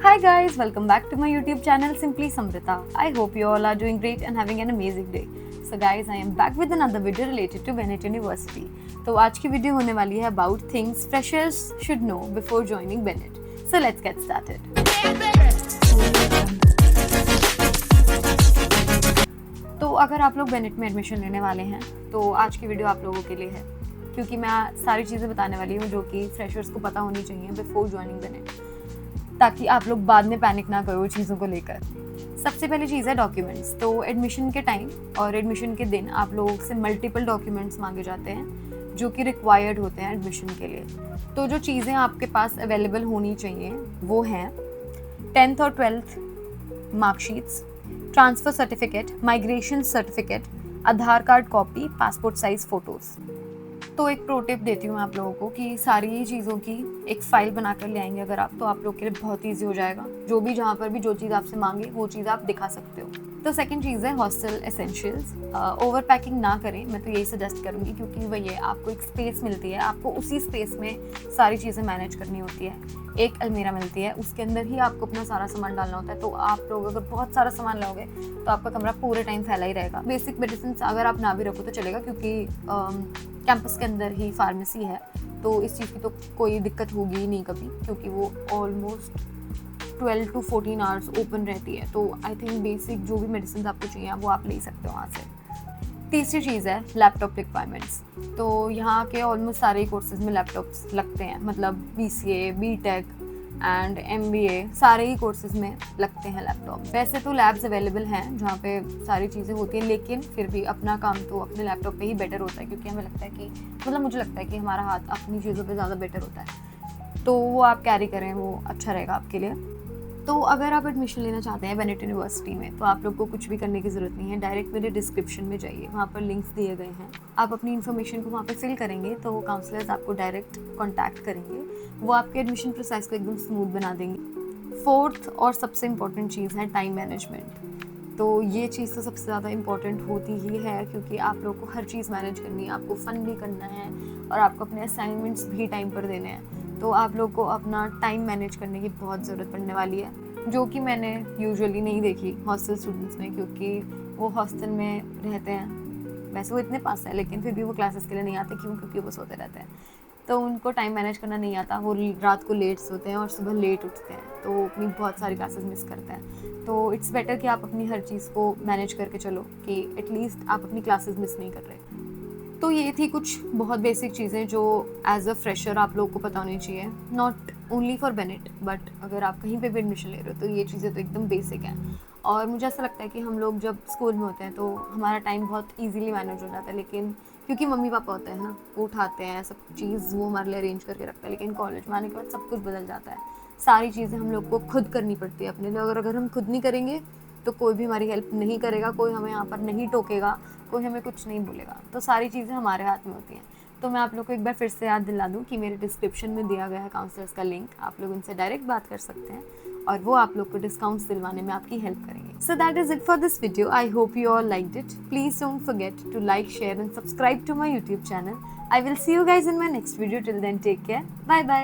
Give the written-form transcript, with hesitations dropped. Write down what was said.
Hi guys, welcome back to my YouTube channel Simply Samrita. I hope you all are doing great and having an amazing day. So guys, I am back with another video related to Bennett University. तो आज की video होने वाली है about things freshers should know before joining Bennett. So let's get started. तो अगर आप लोग बेनेट में एडमिशन लेने वाले हैं तो आज की वीडियो आप लोगों के लिए है, क्योंकि मैं सारी चीज़ें बताने वाली हूँ जो कि फ्रेशर्स को पता होनी चाहिए बिफोर ज्वाइनिंग बेनेट, ताकि आप लोग बाद में पैनिक ना करो चीज़ों को लेकर। सबसे पहली चीज़ है डॉक्यूमेंट्स। तो एडमिशन के टाइम और एडमिशन के दिन आप लोगों से मल्टीपल डॉक्यूमेंट्स मांगे जाते हैं जो कि रिक्वायर्ड होते हैं एडमिशन के लिए। तो जो चीज़ें आपके पास अवेलेबल होनी चाहिए वो हैं 10th और 12th marksheets, transfer certificate, migration certificate, Aadhaar card copy, passport size photos. तो एक प्रो टिप देती हूँ मैं आप लोगों को कि सारी चीज़ों की एक फ़ाइल बनाकर ले आएंगे अगर आप, तो आप लोग के लिए बहुत ईजी हो जाएगा। जो भी जहाँ पर भी जो चीज़ आपसे मांगे वो चीज़ आप दिखा सकते हो। तो सेकंड चीज़ है हॉस्टल एसेंशियल्स। ओवर पैकिंग ना करें, मैं तो यही सजेस्ट करूँगी, क्योंकि वही है, आपको एक स्पेस मिलती है, आपको उसी स्पेस में सारी चीज़ें मैनेज करनी होती है। एक अलमीरा मिलती है, उसके अंदर ही आपको अपना सारा सामान डालना होता है। तो आप लोग अगर बहुत सारा सामान लोगे तो आपका कमरा पूरे टाइम फैला ही रहेगा। बेसिक मेडिसिन अगर आप ना भी रखो तो चलेगा, क्योंकि कैंपस के अंदर ही फार्मेसी है, तो इस चीज़ की तो कोई दिक्कत होगी ही नहीं कभी, क्योंकि वो ऑलमोस्ट 12 to 14 आवर्स ओपन रहती है। तो आई थिंक बेसिक जो भी मेडिसिन आपको चाहिए वो आप ले सकते हो वहाँ से। तीसरी चीज़ है लैपटॉप रिक्वायरमेंट्स। तो यहाँ के ऑलमोस्ट सारे कोर्सेज में लैपटॉप्स लगते हैं, मतलब BCA, BTech एंड MBA सारे ही कोर्सेज में लगते हैं लैपटॉप। वैसे तो लैब्स अवेलेबल हैं जहाँ पे सारी चीज़ें होती हैं, लेकिन फिर भी अपना काम तो अपने लैपटॉप पे ही बेटर होता है, क्योंकि हमें लगता है कि मुझे लगता है कि हमारा हाथ अपनी चीज़ों पे ज़्यादा बेटर होता है। तो वो आप कैरी करें, वो अच्छा रहेगा आपके लिए। तो अगर आप एडमिशन लेना चाहते हैं बेनेट यूनिवर्सिटी में तो आप लोग को कुछ भी करने की ज़रूरत नहीं है। डायरेक्ट मेरे डिस्क्रिप्शन में जाइए, वहाँ पर लिंक्स दिए गए हैं। आप अपनी इन्फॉर्मेशन को वहाँ पर फिल करेंगे तो काउंसलर्स आपको डायरेक्ट कॉन्टैक्ट करेंगे, वो आपके एडमिशन प्रोसेस को एकदम स्मूथ बना देंगे। फोर्थ और सबसे इम्पॉर्टेंट चीज़ है टाइम मैनेजमेंट। तो ये चीज़ तो सबसे ज़्यादा इम्पॉर्टेंट होती ही है, क्योंकि आप लोग को हर चीज़ मैनेज करनी है, आपको फ़न भी करना है और आपको अपने असाइनमेंट्स भी टाइम पर देने हैं। तो आप लोग को अपना टाइम मैनेज करने की बहुत ज़रूरत पड़ने वाली है, जो कि मैंने यूजुअली नहीं देखी हॉस्टल स्टूडेंट्स में, क्योंकि वो हॉस्टल में रहते हैं। वैसे वो इतने पास है, लेकिन फिर भी वो क्लासेस के लिए नहीं आते। क्यों? क्योंकि वो सोते रहते हैं, तो उनको टाइम मैनेज करना नहीं आता। वो रात को लेट सोते हैं और सुबह लेट उठते हैं, तो वो अपनी बहुत सारी क्लासेस मिस करते हैं। तो इट्स बेटर कि आप अपनी हर चीज़ को मैनेज करके चलो, कि एटलीस्ट आप अपनी क्लासेस मिस नहीं कर रहे। तो ये थी कुछ बहुत बेसिक चीज़ें जो एज अ फ्रेशर आप लोगों को पता होनी चाहिए, not only for Bennett, but अगर आप कहीं पे भी एडमिशन ले रहे हो तो ये चीज़ें तो एकदम बेसिक हैं। और मुझे ऐसा लगता है कि हम लोग जब स्कूल में होते हैं तो हमारा टाइम बहुत इजीली मैनेज हो जाता है, लेकिन क्योंकि मम्मी पापा होते हैं ना, वो उठाते हैं सब चीज़, वो हमारे लिए अरेंज करके रखता है। लेकिन कॉलेज में आने के बाद सब कुछ बदल जाता है, सारी चीज़ें हम लोग को खुद करनी पड़ती है अपने लिए। अगर हम खुद नहीं करेंगे तो कोई भी हमारी हेल्प नहीं करेगा, कोई हमें यहाँ पर नहीं टोकेगा, कोई हमें कुछ नहीं बोलेगा। तो सारी चीज़ें हमारे हाथ में होती हैं। तो मैं आप लोग को एक बार फिर से याद दिला दूँ कि मेरे डिस्क्रिप्शन में दिया गया है काउंसलर्स का लिंक, आप लोग उनसे डायरेक्ट बात कर सकते हैं और वो आप लोग को डिस्काउंट्स दिलवाने में आपकी हेल्प करेंगे। So that is it for this video. I hope you all liked it. Please don't forget to like, share and subscribe to my YouTube channel. I will see you guys in my next video. Till then, take care. Bye bye.